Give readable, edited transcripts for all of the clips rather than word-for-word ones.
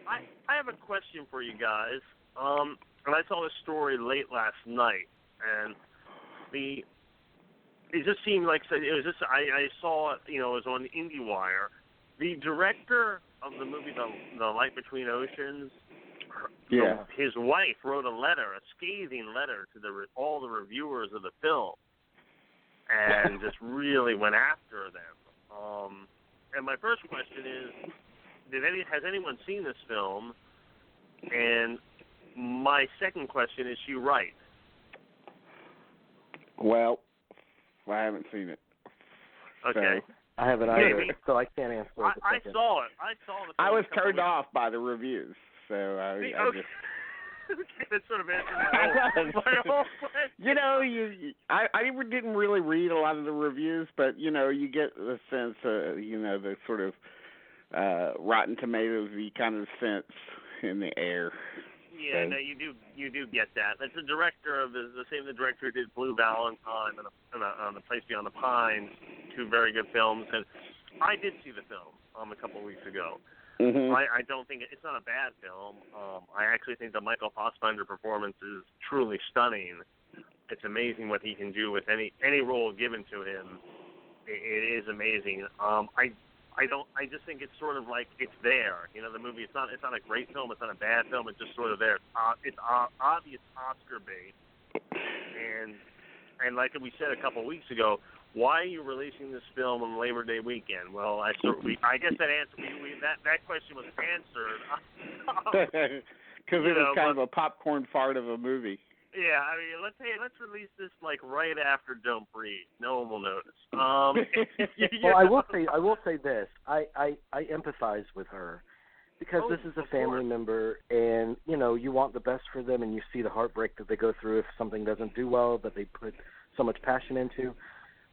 I have a question for you guys. And I saw this story late last night, and it just seemed like it was just I saw it, it was on IndieWire. The director of the movie The Light Between Oceans, his wife wrote a scathing letter to all the reviewers of the film, and just really went after them. And my first question is, has anyone seen this film? And my second question is, she right? Well, I haven't seen it. Okay. So. I haven't either, so I can't answer. I saw it. I saw the film. I was turned off by the reviews, so I just... That sort of answered my whole question. I didn't really read a lot of the reviews, but, you get the sense, the sort of Rotten Tomatoes-y kind of sense in the air. Yeah, no, you do get that. That's the director of the same director who did Blue Valentine and The Place Beyond the Pines, two very good films. And I did see the film a couple of weeks ago. Mm-hmm. I don't think it's not a bad film. I actually think the Michael Fassbender performance is truly stunning. It's amazing what he can do with any role given to him. It is amazing. I just think it's sort of like it's there. The movie. It's not a great film. It's not a bad film. It's just sort of there. It's obvious Oscar bait. And like we said a couple of weeks ago, why are you releasing this film on Labor Day weekend? Well, I guess that question was answered because it was kind of a popcorn fart of a movie. Yeah, I mean, let's release this like right after Don't Breathe. No one will notice. Well, I will say this. I empathize with her because this is a family member, and you want the best for them, and you see the heartbreak that they go through if something doesn't do well that they put so much passion into.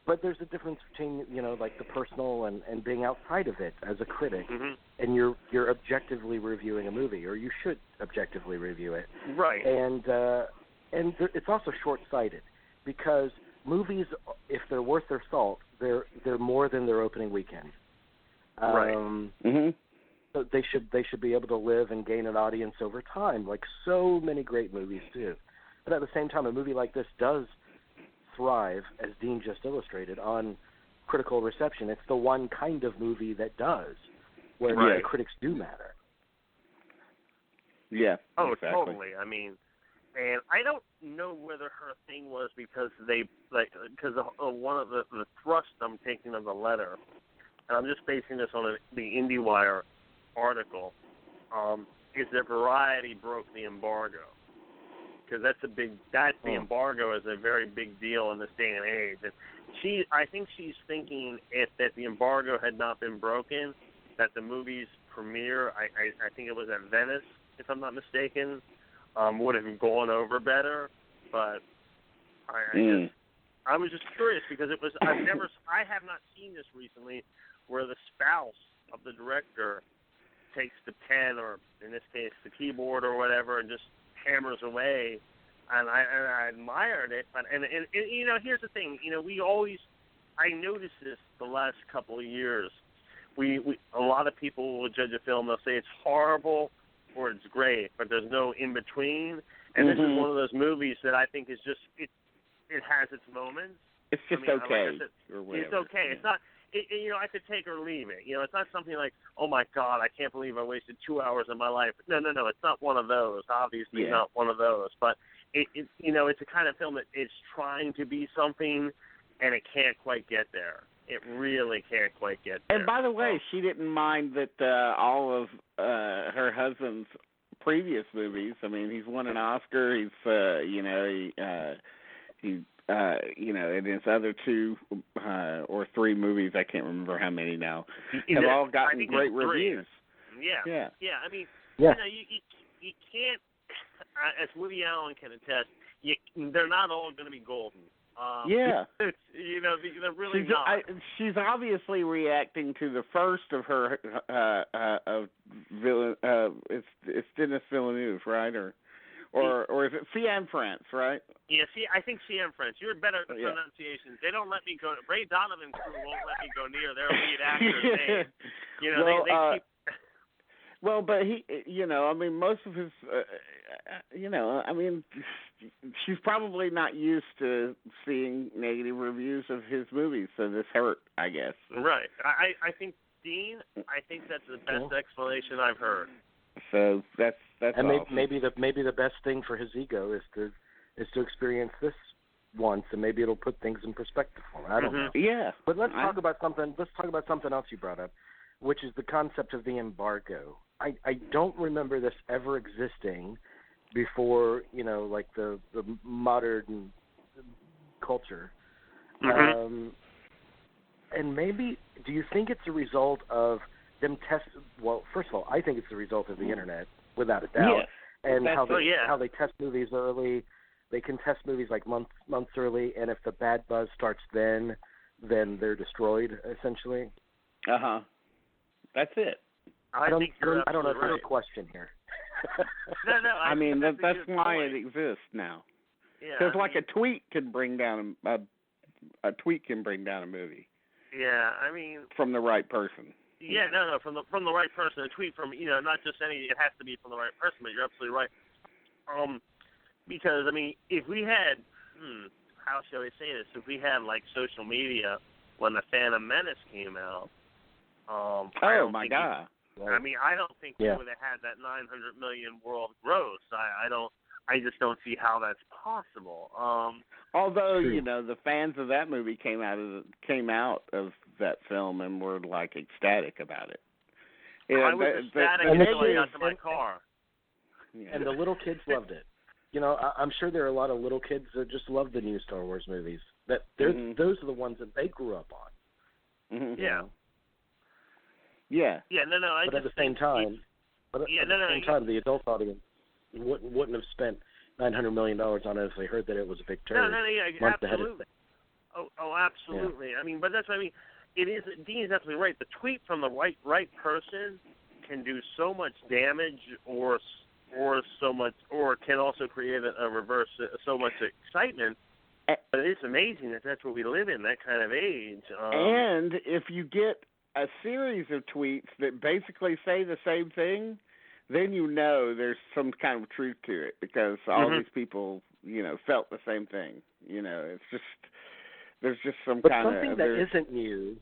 But there's a difference between like the personal and being outside of it as a critic, mm-hmm. and you're objectively reviewing a movie, or you should objectively review it. Right. And it's also short-sighted because movies, if they're worth their salt, they're more than their opening weekend. Right. Mm-hmm. So they should be able to live and gain an audience over time, like so many great movies do. But at the same time, a movie like this does thrive, as Dean just illustrated, on critical reception. It's the one kind of movie that does, where the critics do matter. Yeah. Oh, exactly. Totally. I mean. And I don't know whether her thing was because one of the thrust I'm taking of the letter, and I'm just basing this on the IndieWire article, is that Variety broke the embargo. Because the embargo is a very big deal in this day and age. And I think she's thinking that the embargo had not been broken, that the movie's premiere, I think it was at Venice, if I'm not mistaken, would have gone over better, but I was just curious because it was I have not seen this recently where the spouse of the director takes the pen or in this case the keyboard or whatever and just hammers away, and I admired it. But and here's the thing, I noticed this the last couple of years. We a lot of people will judge a film, they'll say it's horrible or it's great, but there's no in between. And this is one of those movies that I think is just it has its moments. It's just okay. Like it's okay. It's not. I could take or leave it. It's not something like, oh my God, I can't believe I wasted 2 hours of my life. No. It's not one of those. Obviously, not one of those. But it's a kind of film that is trying to be something, and it can't quite get there. It really can't quite get there. And by the way, she didn't mind that all of her husband's previous movies. I mean, he's won an Oscar. He's in his other 2 or 3 movies, I can't remember how many now, have all gotten great reviews. Yeah. I mean, you can't, as Woody Allen can attest, they're not all going to be golden. They're really not. She's obviously reacting to the first of her it's Denis Villeneuve, right? Or is it C.M. France, right? Yeah, I think C.M. France. You're better at pronunciations. They don't let me go. Ray Donovan's crew won't let me go near their lead actor's name. They keep. Well, but he, I mean, most of his, I mean, she's probably not used to seeing negative reviews of his movies, so this hurt, I guess. Right. I think, Dean, I think that's the best explanation I've heard. So that's and awesome. maybe the best thing for his ego is to experience this once, and maybe it'll put things in perspective for him. I don't know. Yeah. But let's talk about something else you brought up, which is the concept of the embargo. I don't remember this ever existing before, like the modern culture. Mm-hmm. And maybe, do you think it's a result of them well, first of all, I think it's the result of the internet, without a doubt. Yeah. And how they test movies early. They can test movies like months early, and if the bad buzz starts then they're destroyed, essentially. Uh-huh. That's it. I don't know if there's a question here. No. I mean, that's why it exists now. Because a tweet can bring down a tweet can bring down a movie. Yeah, I mean, from the right person. Yeah, no, from the right person. A tweet from not just any. It has to be from the right person. But you're absolutely right. Because I mean, if we had, how shall we say this? If we had like social media when the Phantom Menace came out. Oh my God. I mean, I don't think we would have had that 900 million world gross. I just don't see how that's possible. Although the fans of that movie came out of that film and were like ecstatic about it. I was ecstatic until I got to my car. Yeah. And the little kids loved it. I'm sure there are a lot of little kids that just love the new Star Wars movies. Those are the ones that they grew up on. Mm-hmm. Yeah. Yeah. Yeah. No. But at the same time, the adult audience wouldn't have spent $900 million on it if they heard that it was a big turd. No, absolutely. Absolutely. Yeah. I mean, but that's what I mean. It is. Dean is absolutely right. The tweet from the right person can do so much damage, or so much, or can also create a reverse so much excitement. But it's amazing that that's what we live in, that kind of age. And if you get a series of tweets that basically say the same thing, then there's some kind of truth to it, because all these people, felt the same thing. It's just, there's just some but kind of... Something that isn't new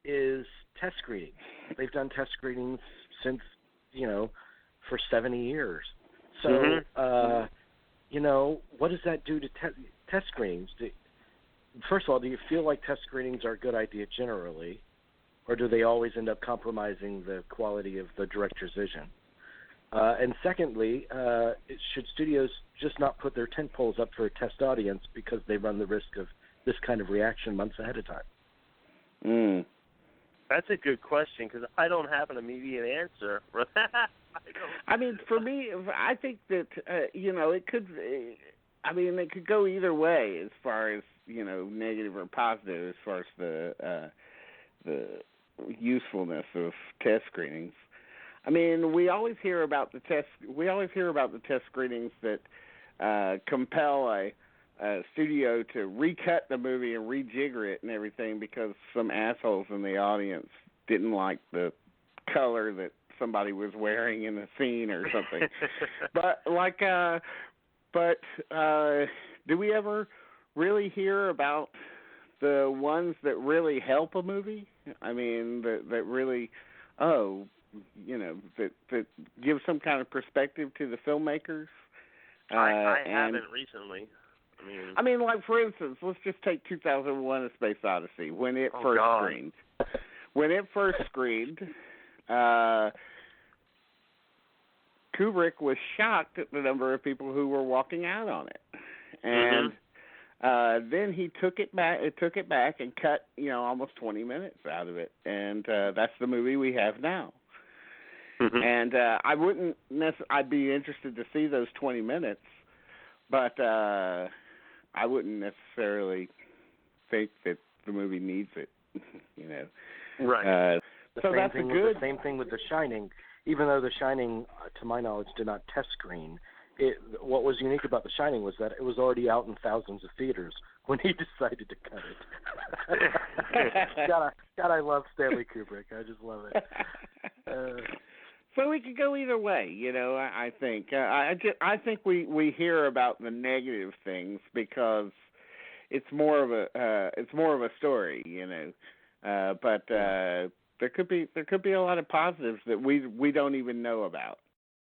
is test screenings. They've done test screenings since, for 70 years. So, what does that do to test screenings? First of all, do you feel like test screenings are a good idea generally, or do they always end up compromising the quality of the director's vision? And secondly, should studios just not put their tent poles up for a test audience because they run the risk of this kind of reaction months ahead of time? That's a good question, because I don't have an immediate answer for that. I mean, for me, I think that, it could, it could go either way as far as, negative or positive as far as the usefulness of test screenings. I mean, we always hear about the test screenings that compel a studio to recut the movie and rejigger it and everything because some assholes in the audience didn't like the color that somebody was wearing in the scene or something. But do we ever really hear about the ones that really help a movie? I mean, that really, that give some kind of perspective to the filmmakers? I haven't recently. I mean, like, for instance, let's just take 2001: A Space Odyssey, when it first screened. When it first screened, Kubrick was shocked at the number of people who were walking out on it. And then he took it back and cut, almost 20 minutes out of it. And that's the movie we have now. And I'd be interested to see those 20 minutes, but I wouldn't necessarily think that the movie needs it, Right. The same thing with The Shining. Even though The Shining, to my knowledge, did not test screen, what was unique about The Shining was that it was already out in thousands of theaters when he decided to cut it. God, I love Stanley Kubrick. I just love it. So we could go either way, you know. I think I think we hear about the negative things because it's more of a story, you know. But there could be a lot of positives that we don't even know about.